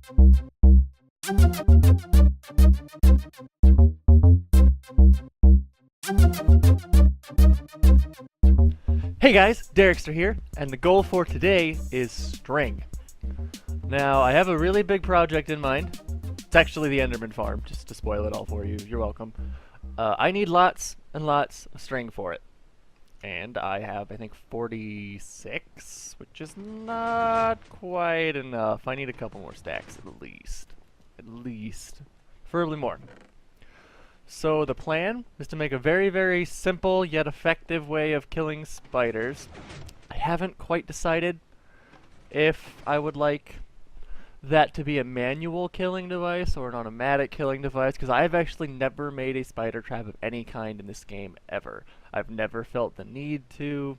Hey guys, Derrickster here, and the goal for today is string. Now, I have a really big project in mind. It's actually the Enderman farm, just to spoil it all for you. You're welcome. I need lots and lots of string for it. And I have, I think, 46, which is not quite enough. I need a couple more stacks at least. At least. Preferably more. So the plan is to make a very, very simple yet effective way of killing spiders. I haven't quite decided if I would like that to be a manual killing device or an automatic killing device, because I've actually never made a spider trap of any kind in this game ever. I've never felt the need to.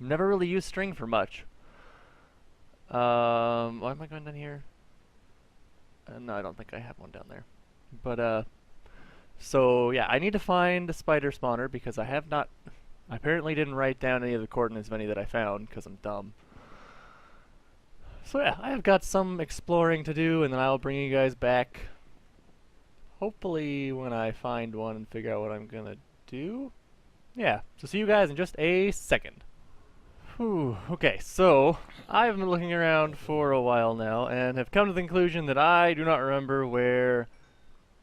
Never really used string for much. Why am I going down here? No, I don't think I have one down there. But, so yeah, I need to find a spider spawner because I have not. I apparently didn't write down any of the coordinates of any that I found because I'm dumb. So yeah, I have got some exploring to do, and then I'll bring you guys back. Hopefully, when I find one and figure out what I'm gonna do. Yeah. So see you guys in just a second. Whew. Okay, so I've been looking around for a while now and have come to the conclusion that I do not remember where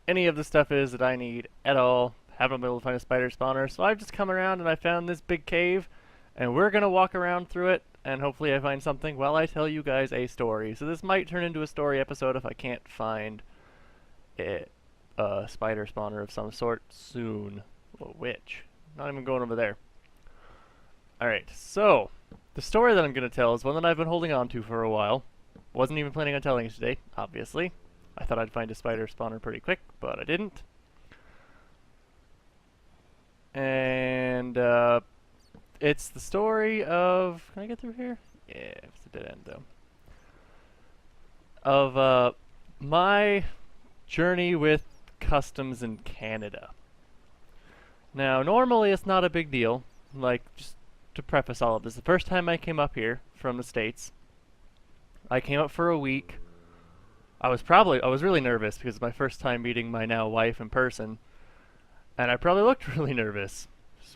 any of the stuff is that I need at all. Haven't been able to find a spider spawner, so I've just come around and I found this big cave, and we're gonna walk around through it, and hopefully I find something while I tell you guys a story. So this might turn into a story episode if I can't find a spider spawner of some sort soon. Whoa, which? Not even going over there. Alright, so the story that I'm gonna tell is one that I've been holding on to for a while. Wasn't even planning on telling it today, obviously. I thought I'd find a spider spawner pretty quick, but I didn't. And, it's the story of... Can I get through here? Yeah, it's a dead end, though. Of, my journey with customs in Canada. Now, normally it's not a big deal. Like, just to preface all of this, the first time I came up here from the States, I came up for a week. I was really nervous because it's my first time meeting my now wife in person, and I probably looked really nervous,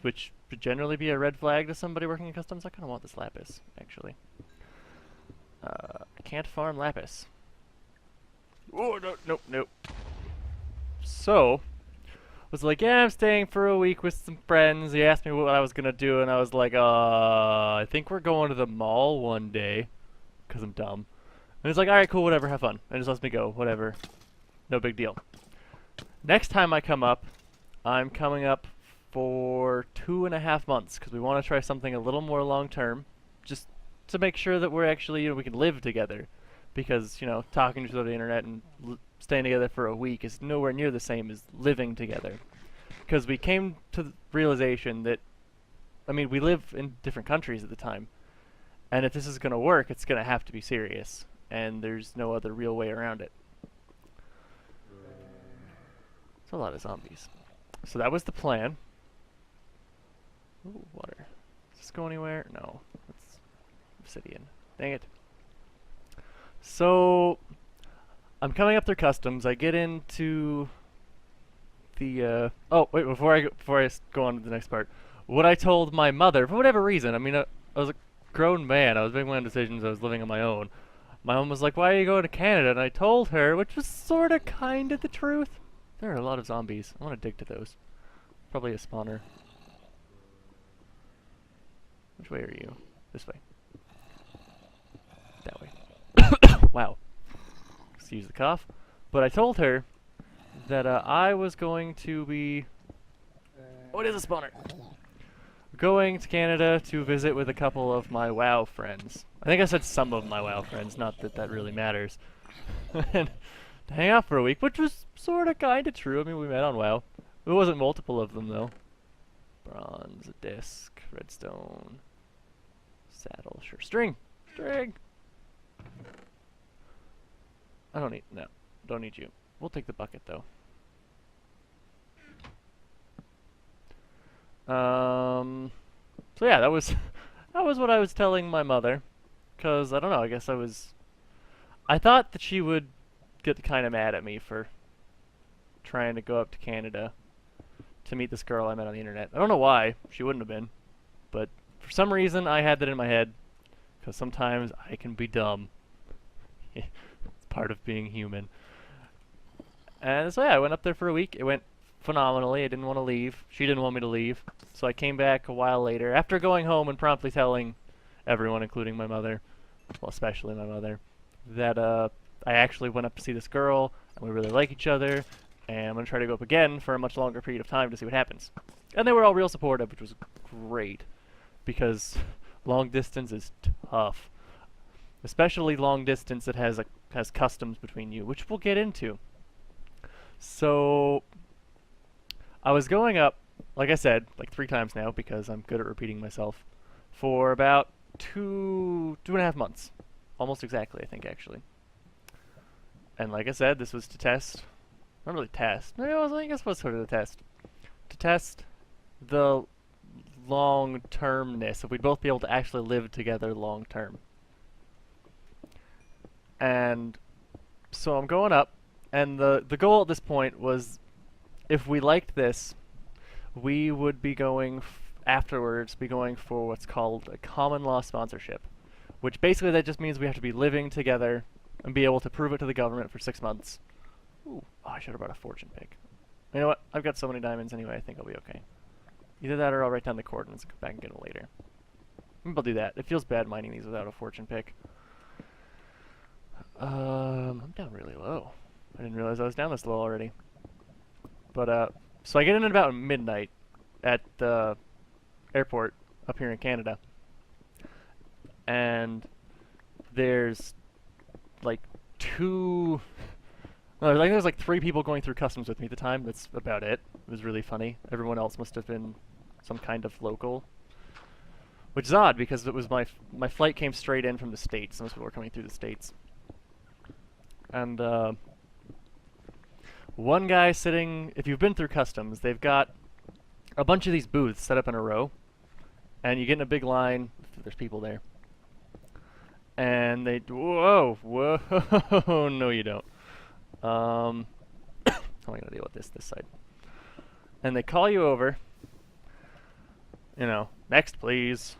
which would generally be a red flag to somebody working in customs. I kind of want this lapis, actually. I can't farm lapis. Oh, no, nope, nope. So, was like, yeah, I'm staying for a week with some friends. He asked me what I was gonna do, and I was like, I think we're going to the mall one day, because I'm dumb. And he's like, alright, cool, whatever, have fun. And just lets me go, whatever. No big deal. Next time I come up, I'm coming up for 2.5 months, because we want to try something a little more long-term, just to make sure that we're actually, you know, we can live together. Because, you know, talking to each other on the internet and staying together for a week is nowhere near the same as living together. Because we came to the realization that, I mean, we live in different countries at the time. And if this is going to work, it's going to have to be serious. And there's no other real way around it. It's a lot of zombies. So that was the plan. Ooh, water. Does this go anywhere? No. It's obsidian. Dang it. So, I'm coming up through customs. I get into the, oh, wait, before I go on to the next part. What I told my mother, for whatever reason, I mean, I was a grown man. I was making my own decisions. I was living on my own. My mom was like, why are you going to Canada? And I told her, which was sort of kind of the truth. There are a lot of zombies. I want to dig to those. Probably a spawner. Which way are you? This way. That way. Wow. Excuse the cough. But I told her that I was going to be... Oh, it is a spawner! Going to Canada to visit with a couple of my WoW friends. I think I said some of my WoW friends, not that that really matters. And to hang out for a week, which was sort of kind of true. I mean, we met on WoW. It wasn't multiple of them, though. Bronze, a disc, redstone, saddle, sure. String! String! I don't need... No. Don't need you. We'll take the bucket, though. So yeah, that was what I was telling my mother. Because, I don't know, I guess I was... I thought that she would get kind of mad at me for trying to go up to Canada to meet this girl I met on the internet. I don't know why. She wouldn't have been. But for some reason, I had that in my head. Because sometimes I can be dumb. It's part of being human. And so yeah, I went up there for a week. It went phenomenally. I didn't want to leave. She didn't want me to leave. So I came back a while later, after going home and promptly telling everyone, including my mother, well, especially my mother, that I actually went up to see this girl, and we really like each other, and I'm going to try to go up again for a much longer period of time to see what happens. And they were all real supportive, which was great, because long distance is tough. Especially long distance that has customs between you, which we'll get into. So I was going up, like I said, like 3 times now because I'm good at repeating myself, for about 2.5 months. Almost exactly, I think, actually. And like I said, this was to test, not really test, I guess it was sort of a test. To test the long-termness, if we'd both be able to actually live together long-term. And so I'm going up, and the goal at this point was, if we liked this, we would be going afterwards be going for what's called a common law sponsorship, which basically that just means we have to be living together and be able to prove it to the government for 6 months. Ooh, oh, I should have brought a fortune pick. You know what? I've got so many diamonds anyway, I think I'll be okay. Either that or I'll write down the coordinates and come back and get them later. Maybe I'll do that. It feels bad mining these without a fortune pick. I'm down really low. I didn't realize I was down this low already. But, so I get in at about midnight at the airport up here in Canada. And there's like there's like 3 people going through customs with me at the time. That's about it. It was really funny. Everyone else must have been some kind of local. Which is odd because it was my flight came straight in from the States. Most people were coming through the States. And one guy sitting, if you've been through customs, they've got a bunch of these booths set up in a row. And you get in a big line, there's people there. And they, whoa, no you don't. How am I going to deal with this side? And they call you over, you know, next please.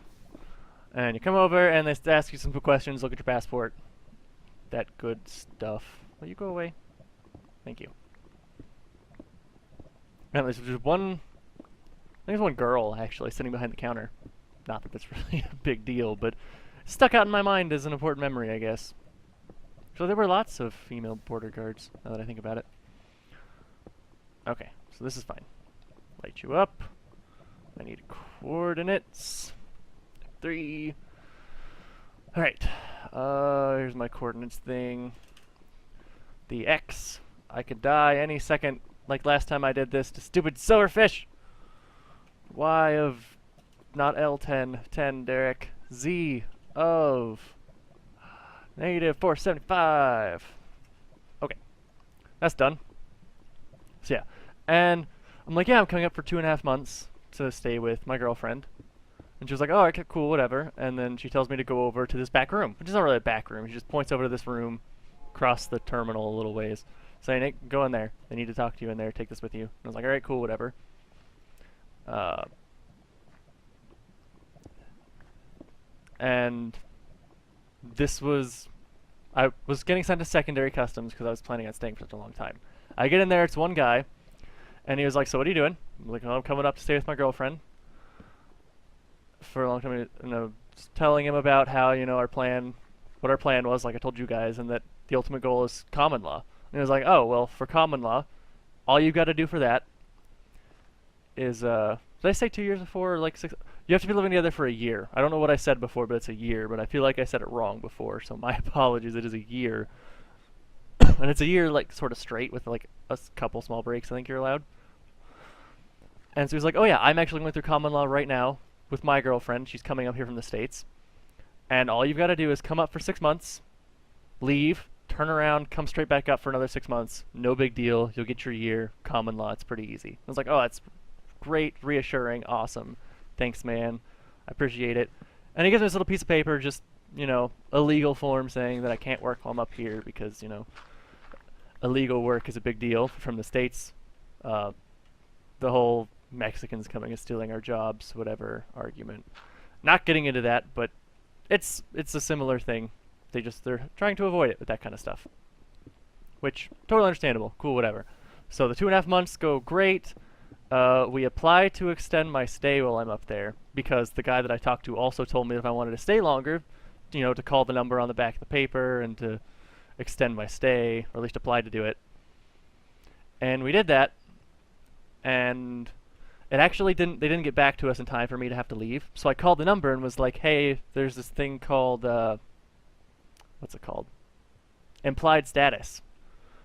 And you come over and they ask you some questions, look at your passport. That good stuff. Will you go away? Thank you. And there's just one, I think there's one girl actually sitting behind the counter. Not that that's really a big deal, but stuck out in my mind as an important memory, I guess. So there were lots of female border guards, now that I think about it. Okay, so this is fine. Light you up. I need coordinates. 3. Alright. Here's my coordinates thing. The X. I could die any second, like last time I did this to stupid silverfish. Y of not L10, 10, Derek. Z of negative 475. Okay, that's done. So yeah, and I'm like, yeah, I'm coming up for 2.5 months to stay with my girlfriend. And she was like, oh, okay, cool, whatever. And then she tells me to go over to this back room, which is not really a back room. She just points over to this room, across the terminal a little ways, saying, hey, go in there. They need to talk to you in there. Take this with you. And I was like, all right, cool, whatever. And this was, I was getting sent to secondary customs because I was planning on staying for such a long time. I get in there, it's one guy, and he was like, so what are you doing? I'm like, oh, I'm coming up to stay with my girlfriend for a long time. And I was telling him about how, you know, what our plan was, like I told you guys, and that the ultimate goal is common law. And he was like, oh, well, for common law, all you've got to do for that is, did I say 2 years before, or like 6? You have to be living together for a year. I don't know what I said before, but it's a year, but I feel like I said it wrong before, so my apologies, it is a year. And it's a year, like, sort of straight with, like, a couple small breaks I think you're allowed. And so he's like, oh yeah, I'm actually going through common law right now with my girlfriend. She's coming up here from the States. And all you've got to do is come up for 6 months, leave, turn around, come straight back up for another 6 months. No big deal. You'll get your year. Common law. It's pretty easy. I was like, oh, that's great, reassuring, awesome. Thanks, man. I appreciate it. And he gives me this little piece of paper just you know, a legal form saying that I can't work while I'm up here because, you know, illegal work is a big deal from the States. The whole Mexicans coming and stealing our jobs, whatever argument. Not getting into that, but it's a similar thing. They're trying to avoid it with that kind of stuff. Which, totally understandable. Cool, whatever. So the 2.5 months go great. We apply to extend my stay while I'm up there because the guy that I talked to also told me if I wanted to stay longer, you know, to call the number on the back of the paper and to extend my stay, or at least apply to do it. And we did that, and it actually they didn't get back to us in time for me to have to leave. So I called the number and was like, hey, there's this thing called, what's it called? Implied status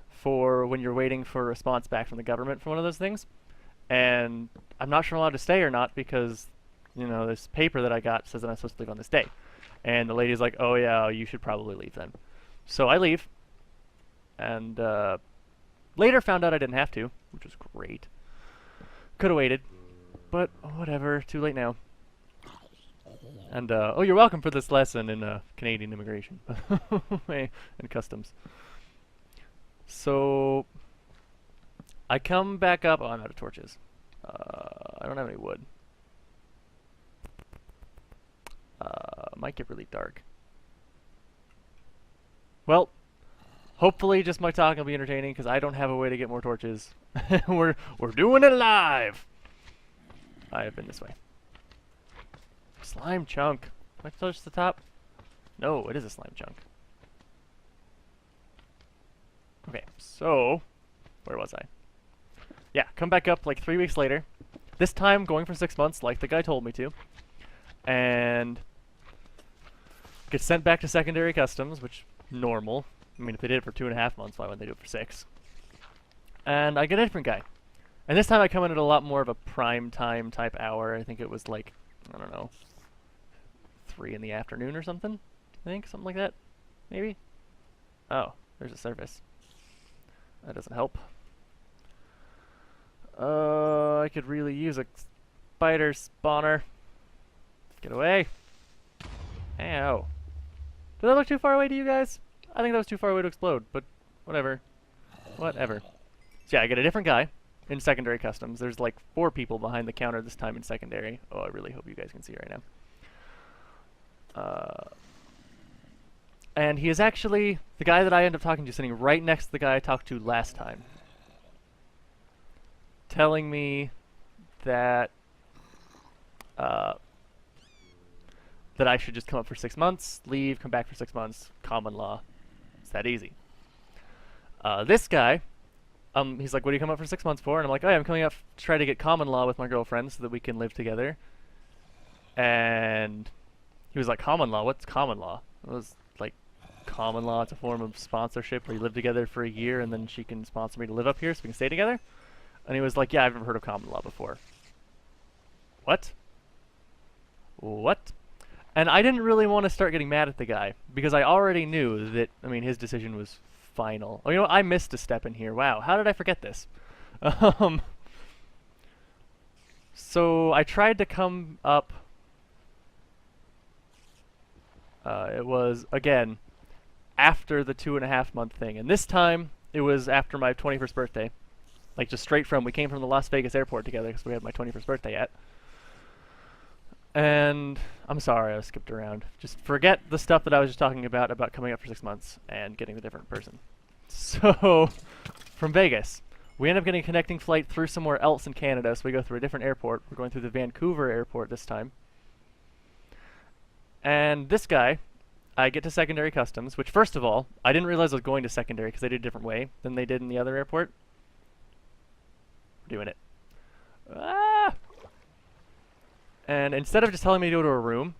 for when you're waiting for a response back from the government for one of those things. And I'm not sure I'm allowed to stay or not because, you know, this paper that I got says that I'm supposed to leave on this day. And the lady's like, oh yeah, you should probably leave then. So I leave, and later found out I didn't have to, which was great. Could have waited, but whatever, too late now. And, oh, you're welcome for this lesson in Canadian immigration and customs. So, I come back up. Oh, I'm out of torches. I don't have any wood. Might get really dark. Well, hopefully just my talking will be entertaining because I don't have a way to get more torches. we're doing it live. I have been this way. Slime chunk. Can I touch the top? No, it is a slime chunk. Okay, so where was I? Yeah, come back up like 3 weeks later. This time going for 6 months, like the guy told me to, and get sent back to secondary customs, which normal. I mean, if they did it for 2.5 months, why wouldn't they do it for 6? And I get a different guy. And this time I come in at a lot more of a prime time type hour. I think it was like, I don't know, 3 in the afternoon or something? I think, something like that. Maybe? Oh, there's a service. That doesn't help. I could really use a spider spawner. Get away. Ow. Did that look too far away to you guys? I think that was too far away to explode, but whatever. Whatever. So yeah, I get a different guy in secondary customs. There's like 4 people behind the counter this time in secondary. Oh, I really hope you guys can see right now. And he is actually the guy that I end up talking to, sitting right next to the guy I talked to last time. Telling me that that I should just come up for 6 months, leave, come back for 6 months, common law. It's that easy. This guy, he's like, what do you come up for 6 months for? And I'm like, oh yeah, I'm coming up to try to get common law with my girlfriend so that we can live together. And he was like, common law? What's common law? It was like, common law, it's a form of sponsorship where you live together for a year and then she can sponsor me to live up here so we can stay together. And he was like, yeah, I've never heard of common law before. What? What? And I didn't really want to start getting mad at the guy because I already knew that, I mean, his decision was final. Oh, you know what? I missed a step in here. Wow, how did I forget this? So I tried to come up. It was, again, after the 2.5 month thing. And this time, it was after my 21st birthday. Like, just straight from, we came from the Las Vegas airport together because we had my 21st birthday yet. And I'm sorry, I skipped around. Just forget the stuff that I was just talking about coming up for 6 months and getting a different person. So, from Vegas, we end up getting a connecting flight through somewhere else in Canada, so we go through a different airport. We're going through the Vancouver airport this time. And this guy, I get to secondary customs, which first of all, I didn't realize I was going to secondary because they did a different way than they did in the other airport. We're doing it. Ah! And instead of just telling me to go to a room,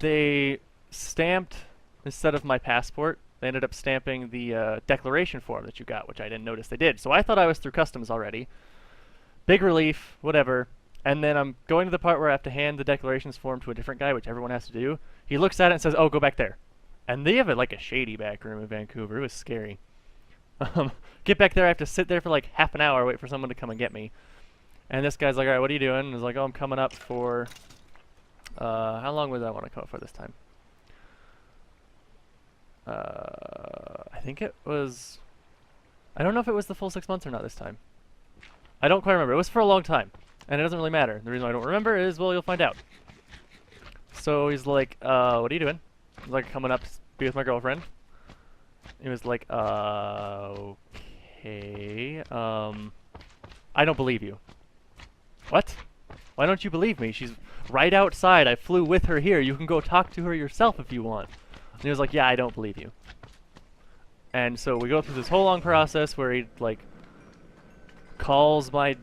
they stamped, instead of my passport, they ended up stamping the declaration form that you got, which I didn't notice they did. So I thought I was through customs already. Big relief, whatever. And then I'm going to the part where I have to hand the declarations form to a different guy, which everyone has to do. He looks at it and says, oh, go back there. And they have like a shady back room in Vancouver. It was scary. Get back there, I have to sit there for like half an hour, wait for someone to come and get me. And this guy's like, alright, what are you doing? And he's like, oh, I'm coming up for, how long would I want to come up for this time? I think it was... I don't know if it was the full 6 months or not this time. I don't quite remember. It was for a long time. And it doesn't really matter. The reason I don't remember is, well, you'll find out. So he's like, what are you doing? He's like, coming up to be with my girlfriend. He was like, okay, I don't believe you. What? Why don't you believe me? She's right outside. I flew with her here. You can go talk to her yourself if you want. And he was like, yeah, I don't believe you. And so we go through this whole long process where he, like, calls my,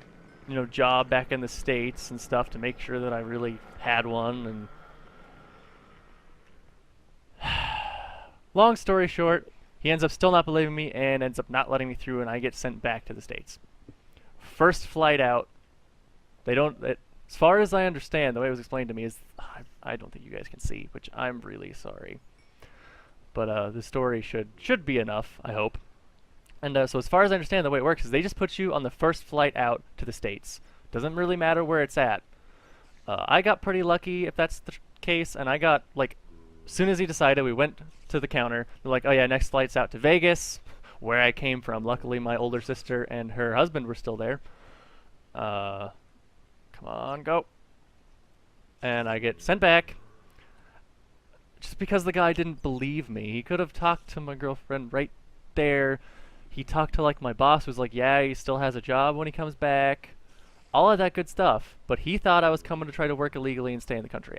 job back in the States and stuff to make sure that I really had one. And long story short, he ends up still not believing me and ends up not letting me through, and I get sent back to the States. First flight out, they don't... as far as I understand, the way it was explained to me is... I don't think you guys can see, which I'm really sorry. But the story should be enough, I hope. And so as far as I understand, the way it works is they just put you on the first flight out to the States. Doesn't really matter where it's at. I got pretty lucky, if that's the case, and I got, like... As soon as he decided, we went to the counter. They're like, oh yeah, next flight's out to Vegas, where I came from. Luckily, my older sister and her husband were still there. Come on, go. And I get sent back. Just because the guy didn't believe me. He could have talked to my girlfriend right there. He talked to, like, my boss, who's like, yeah, he still has a job when he comes back. All of that good stuff. But he thought I was coming to try to work illegally and stay in the country.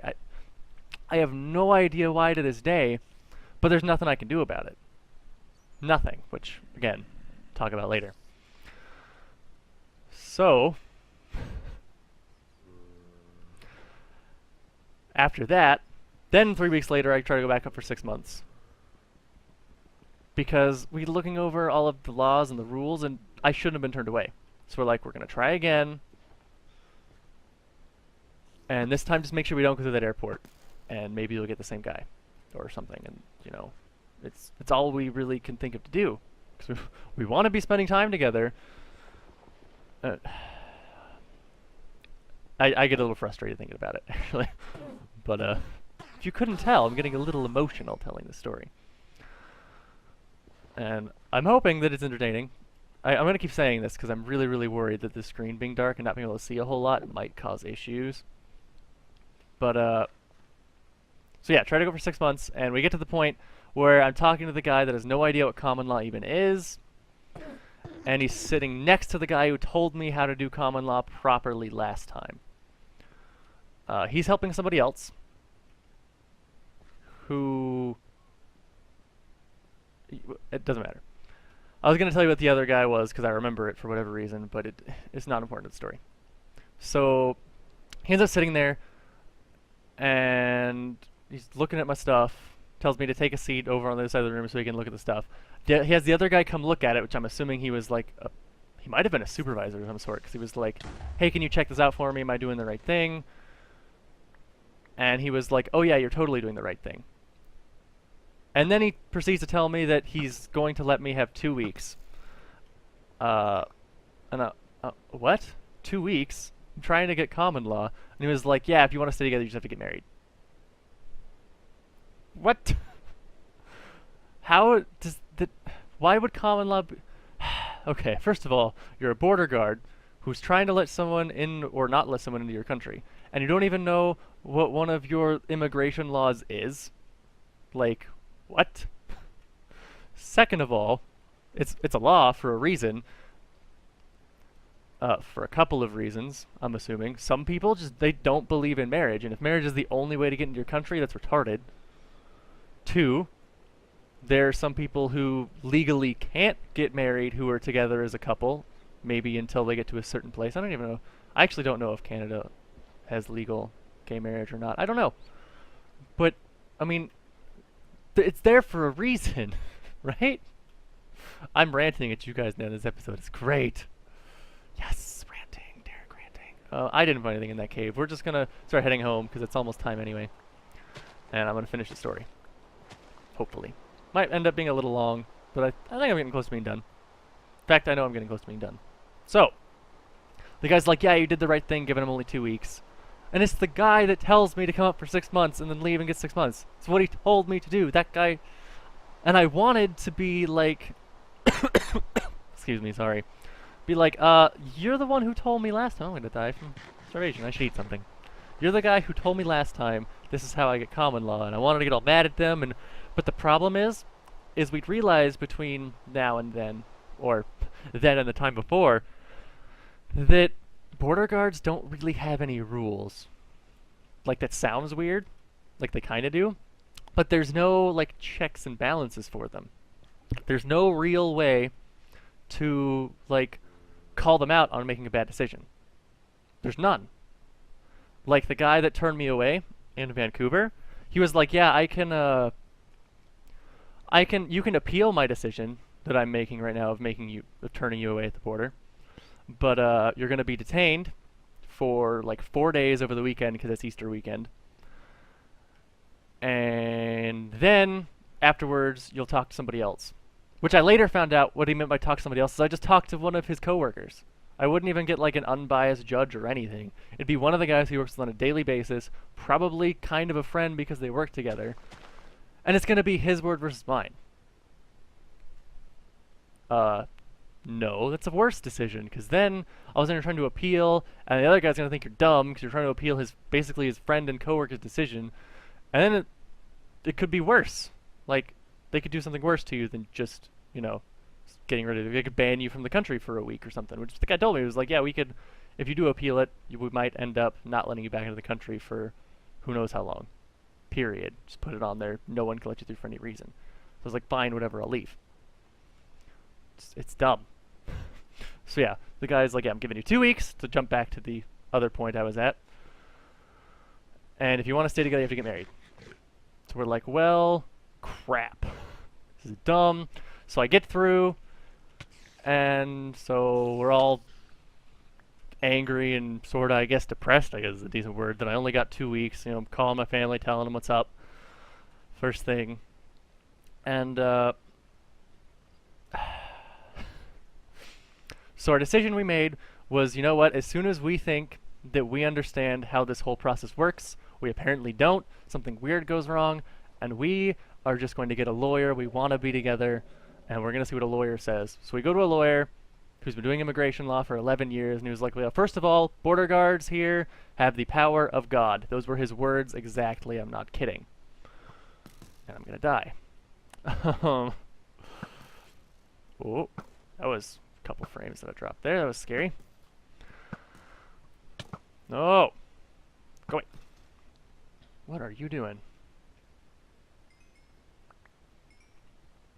I have no idea why to this day, but there's nothing I can do about it. Nothing, which, again, talk about later. So, after that, then 3 weeks later, I try to go back up for 6 months. Because we're looking over all of the laws and the rules, and I shouldn't have been turned away. So we're like, we're going to try again. And this time, just make sure we don't go through that airport. And maybe you'll get the same guy or something. And, it's all we really can think of to do. Because we want to be spending time together. I get a little frustrated thinking about it, actually. But if you couldn't tell, I'm getting a little emotional telling this story. And I'm hoping that it's entertaining. I'm going to keep saying this because I'm really, really worried that the screen being dark and not being able to see a whole lot might cause issues. But, so yeah, try to go for 6 months, and we get to the point where I'm talking to the guy that has no idea what common law even is, and he's sitting next to the guy who told me how to do common law properly last time. He's helping somebody else who... It doesn't matter. I was going to tell you what the other guy was because I remember it for whatever reason, but it's not important to the story. So he ends up sitting there, and he's looking at my stuff, tells me to take a seat over on the other side of the room so he can look at the stuff. He has the other guy come look at it, which I'm assuming he was like, he might have been a supervisor of some sort, because he was like, hey, can you check this out for me? Am I doing the right thing? And he was like, oh yeah, you're totally doing the right thing. And then he proceeds to tell me that he's going to let me have 2 weeks. What? 2 weeks? I'm trying to get common law. And he was like, yeah, if you want to stay together, you just have to get married. What? How does that... Why would common law be... Okay, first of all, you're a border guard who's trying to let someone in or not let someone into your country. And you don't even know what one of your immigration laws is. Like... What? Second of all, it's a law for a reason. For a couple of reasons, I'm assuming. Some people they don't believe in marriage, and if marriage is the only way to get into your country, that's retarded. 2, there are some people who legally can't get married who are together as a couple, maybe until they get to a certain place. I don't even know. I actually don't know if Canada has legal gay marriage or not. I don't know. But, I mean... It's there for a reason, right? I'm ranting at you guys now. This episode is great. Yes, ranting, Derek ranting. I didn't find anything in that cave. We're just gonna start heading home because it's almost time anyway. And I'm gonna finish the story. Hopefully. Might end up being a little long, but I think I'm getting close to being done. In fact, I know I'm getting close to being done. So, the guy's like, yeah, you did the right thing giving him only 2 weeks. And it's the guy that tells me to come up for 6 months and then leave and get 6 months. It's what he told me to do. That guy... And I wanted to be like, excuse me, sorry. Be like, you're the one who told me last time I'm gonna die from starvation. I should eat something. You're the guy who told me last time this is how I get common law, and I wanted to get all mad at them, but the problem is we'd realize between now and then, or then and the time before, that border guards don't really have any rules. Like, that sounds weird, like they kinda do, but there's no, like, checks and balances for them. There's no real way to, like, call them out on making a bad decision. There's none. Like, the guy that turned me away in Vancouver, he was like, yeah, you can appeal my decision that I'm making right now of turning you away at the border, but you're gonna be detained for like 4 days over the weekend because it's Easter weekend, and then afterwards you'll talk to somebody else. Which I later found out what he meant by talk to somebody else is I just talked to one of his coworkers. I wouldn't even get like an unbiased judge or anything. It'd be one of the guys he works with on a daily basis, probably kind of a friend because they work together, and it's gonna be his word versus mine. No, that's a worse decision, because then I was trying to appeal, and the other guy's gonna think you're dumb because you're trying to appeal basically his friend and coworker's decision, and then it could be worse. Like, they could do something worse to you than just, getting rid of you. They could ban you from the country for a week or something, which the guy told me. He was like, yeah, we could, if you do appeal it, we might end up not letting you back into the country for who knows how long. Period. Just put it on there. No one can let you through for any reason. So I was like, fine, whatever, I'll leave. It's dumb. So yeah, the guy's like, yeah, I'm giving you 2 weeks to jump back to the other point I was at. And if you want to stay together, you have to get married. So we're like, well, crap. This is dumb. So I get through, and so we're all angry and sort of, I guess, depressed, I guess is a decent word, that I only got 2 weeks. I'm calling my family, telling them what's up. First thing. And, so our decision we made was, you know what, as soon as we think that we understand how this whole process works, we apparently don't, something weird goes wrong, and we are just going to get a lawyer. We want to be together, and we're going to see what a lawyer says. So we go to a lawyer who's been doing immigration law for 11 years, and he was like, well, first of all, border guards here have the power of God. Those were his words exactly. I'm not kidding. And I'm going to die. Oh, that was a couple frames that I dropped there. That was scary. No. Go away. What are you doing?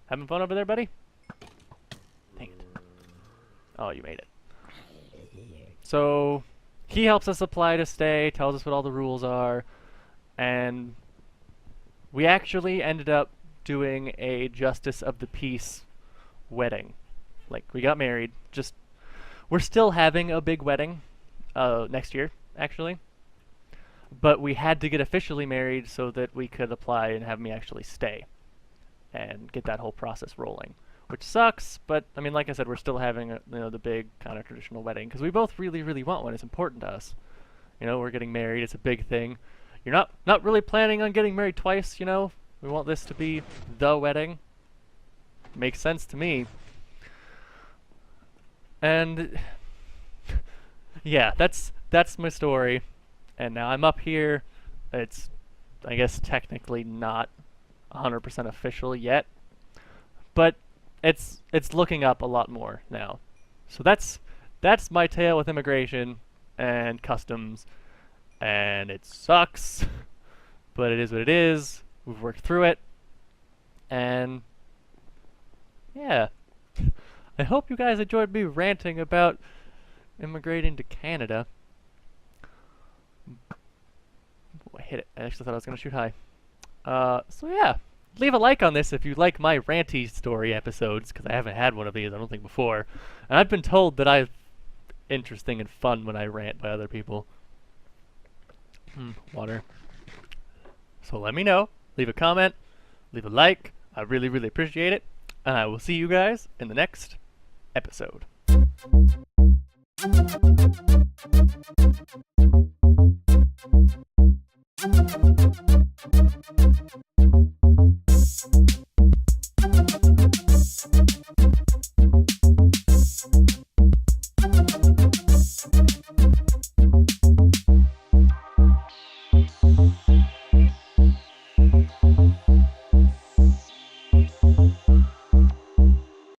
Having fun over there, buddy? Dang it. Oh, you made it. So, he helps us apply to stay, tells us what all the rules are, and we actually ended up doing a justice of the peace wedding. Like, we got married. We're still having a big wedding next year, actually. But we had to get officially married so that we could apply and have me actually stay and get that whole process rolling. Which sucks, but, I mean, like I said, we're still having the big kind of traditional wedding, because we both really, really want one. It's important to us. We're getting married. It's a big thing. You're not really planning on getting married twice, We want this to be the wedding. Makes sense to me. And yeah, that's my story. And now I'm up here. It's, I guess, technically not 100% official yet, but it's looking up a lot more now. So that's my tale with immigration and customs, and it sucks, but it is what it is. We've worked through it, and yeah. I hope you guys enjoyed me ranting about immigrating to Canada. Oh, I hit it. I actually thought I was going to shoot high. So yeah, leave a like on this if you like my ranty story episodes, because I haven't had one of these, I don't think, before. And I've been told that I'm interesting and fun when I rant by other people. Water. So let me know. Leave a comment. Leave a like. I really, really appreciate it. And I will see you guys in the next episode.